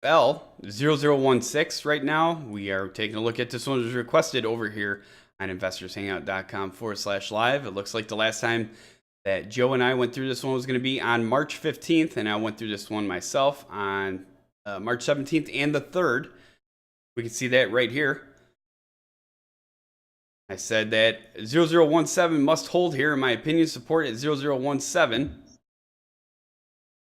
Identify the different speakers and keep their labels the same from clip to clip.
Speaker 1: AZFL0016 right now. We are taking a look at this one was requested over here on investorshangout.com/live. It looks like the last time that Joe and I went through this one was going to be on March 15th, and I went through this one myself on March 17th and the 3rd. We can see that right here. I said that 0017 must hold here, in my opinion. Support at 0017.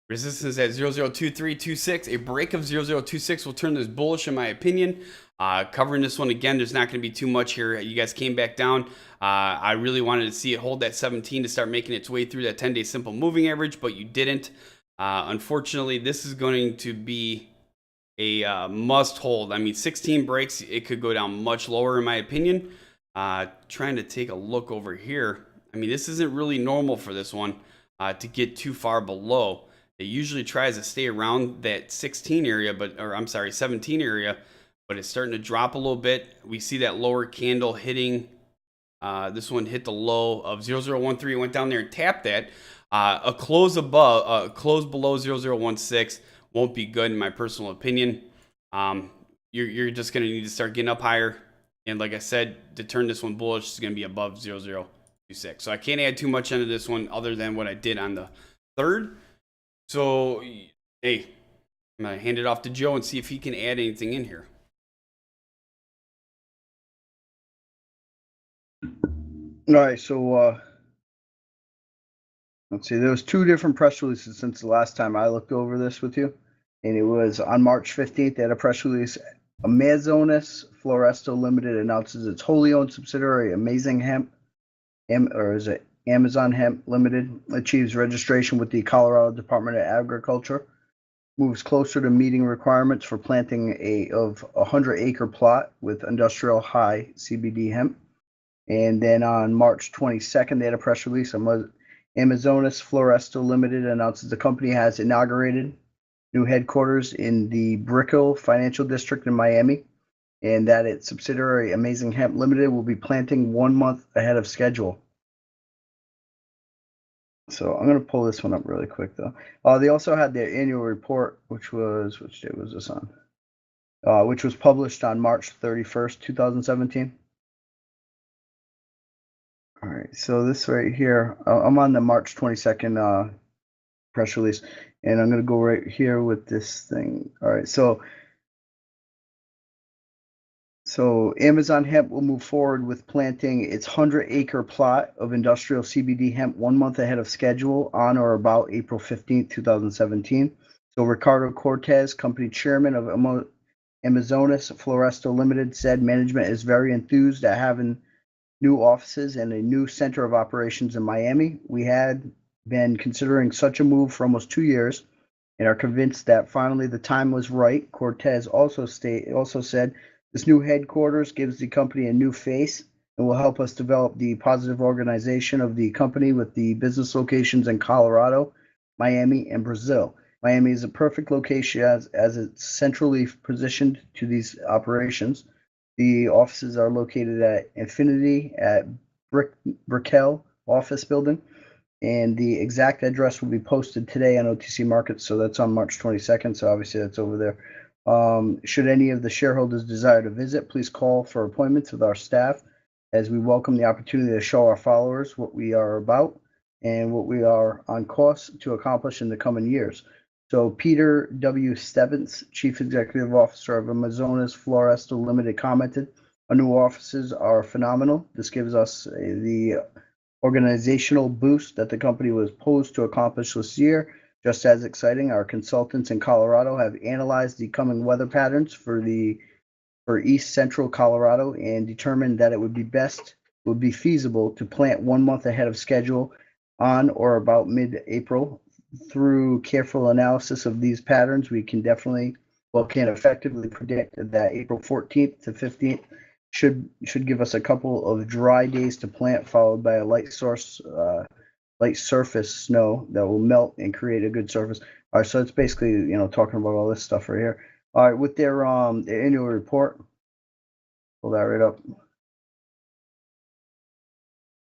Speaker 1: Resistance at 002326. A break of 0026 will turn this bullish, in my opinion. Covering this one again, there's not going to be too much here. You guys came back down. I really wanted to see it hold that 17 to start making its way through that 10-day simple moving average, but you didn't. Unfortunately, this is going to be a must hold. I mean, 16 breaks, it could go down much lower, in my opinion. Trying to take a look over here. I mean, this isn't really normal for this one to get too far below. It usually tries to stay around that 16 area, 17 area, but it's starting to drop a little bit. We see that lower candle hitting, this one hit the low of 0013, went down there and tapped that. A close below 0016 won't be good, in my personal opinion. You're just going to need to start getting up higher. And like I said, to turn this one bullish is going to be above 0026. So I can't add too much into this one other than what I did on the 3rd. So, hey, I'm going to hand it off to Joe and see if he can add anything in here.
Speaker 2: All right, so let's see. There was 2 different press releases since the last time I looked over this with you. And it was on March 15th, they had a press release. Amazonas Floresto Limited announces its wholly owned subsidiary, Amazing Hemp, Amazon Hemp Limited, achieves registration with the Colorado Department of Agriculture, moves closer to meeting requirements for planting a 100-acre plot with industrial high CBD hemp. And then on March 22nd, they had a press release. Amazonas Floresto Limited announces the company has inaugurated new headquarters in the Brickell Financial District in Miami, and that its subsidiary Amazing Hemp Limited will be planting 1 month ahead of schedule. So I'm going to pull this one up really quick, though. They also had their annual report, which day was this on? Which was published on March 31st, 2017. All right, so this right here, I'm on the March 22nd press release, and I'm going to go right here with this thing. All right, so Amazon Hemp will move forward with planting its 100-acre plot of industrial CBD hemp 1 month ahead of schedule on or about April 15th, 2017. So Ricardo Cortez, company chairman of Amazonas Floresto Limited, said management is very enthused at having new offices and a new center of operations in Miami. We had been considering such a move for almost 2 years and are convinced that finally the time was right. Cortez also said this new headquarters gives the company a new face and will help us develop the positive organization of the company with the business locations in Colorado, Miami, and Brazil. Miami is a perfect location as it's centrally positioned to these operations. The offices are located at Infinity at Brickell office building, and the exact address will be posted today on OTC Markets, so that's on March 22nd, so obviously that's over there. Should any of the shareholders desire to visit, please call for appointments with our staff, as we welcome the opportunity to show our followers what we are about and what we are on course to accomplish in the coming years. So Peter W. Stebbins, Chief Executive Officer of Amazonas Floresto Limited, commented, "Our new offices are phenomenal. This gives us the organizational boost that the company was posed to accomplish this year. Just as exciting, our consultants in Colorado have analyzed the coming weather patterns for East Central Colorado and determined that it would be feasible to plant 1 month ahead of schedule on or about mid-April. Through careful analysis of these patterns, we can effectively predict that April 14th to 15th should give us a couple of dry days to plant, followed by a light surface snow that will melt and create a good surface." All right, so it's basically talking about all this stuff right here. All right, with their annual report, pull that right up.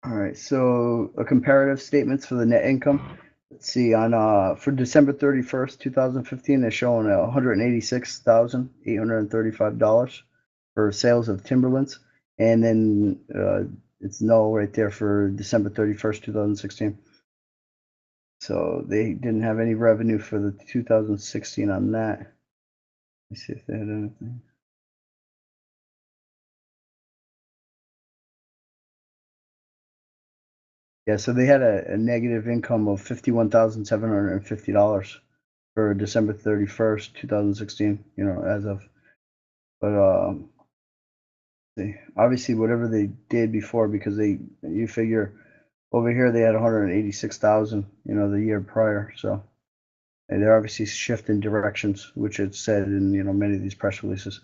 Speaker 2: All right, so a comparative statements for the net income. Let's see, on for December 31st, 2015, they're showing $186,835 for sales of timberlands, and then it's null right there for December 31st, 2016. So they didn't have any revenue for the 2016 on that. Let me see if they had anything. Yeah, so they had a negative income of $51,750 for December 31st, 2016, as of, but obviously whatever they did before, because you figure over here they had 186,000, the year prior, so and they're obviously shifting directions, which it said in, many of these press releases.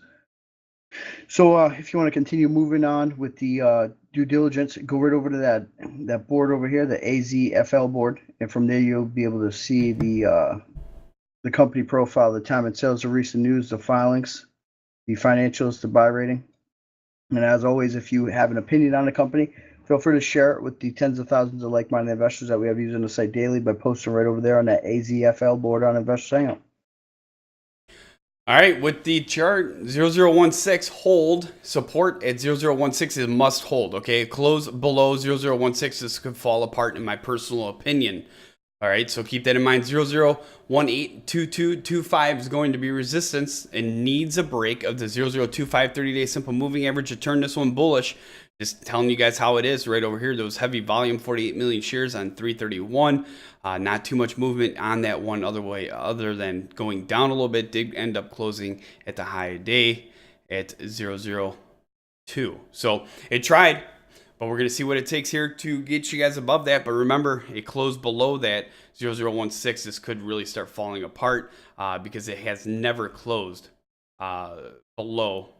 Speaker 2: So if you want to continue moving on with the due diligence, go right over to that board over here, the AZFL board, and from there you'll be able to see the company profile, the time and sales, the recent news, the filings, the financials, the buy rating. And as always, if you have an opinion on the company, feel free to share it with the tens of thousands of like-minded investors that we have using the site daily by posting right over there on that AZFL board on Investors Hangout.
Speaker 1: All right, with the chart 0016 hold, support at 0016 is must hold, okay? Close below 0016, this could fall apart in my personal opinion. All right, so keep that in mind. 00182225 is going to be resistance and needs a break of the 0025 30-day simple moving average to turn this one bullish. Just telling you guys how it is right over here. Those heavy volume, 48 million shares on 331. Not too much movement on that one other than going down a little bit. Did end up closing at the high day at 002. So it tried, but we're going to see what it takes here to get you guys above that. But remember, it closed below that 0016. This could really start falling apart because it has never closed below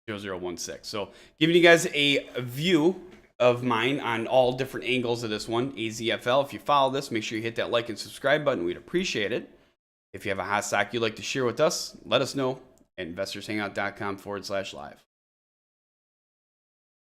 Speaker 1: 0016. So giving you guys a view of mine on all different angles of this one, AZFL. If you follow this, make sure you hit that like and subscribe button. We'd appreciate it. If you have a hot stock you'd like to share with us, let us know at investorshangout.com/live.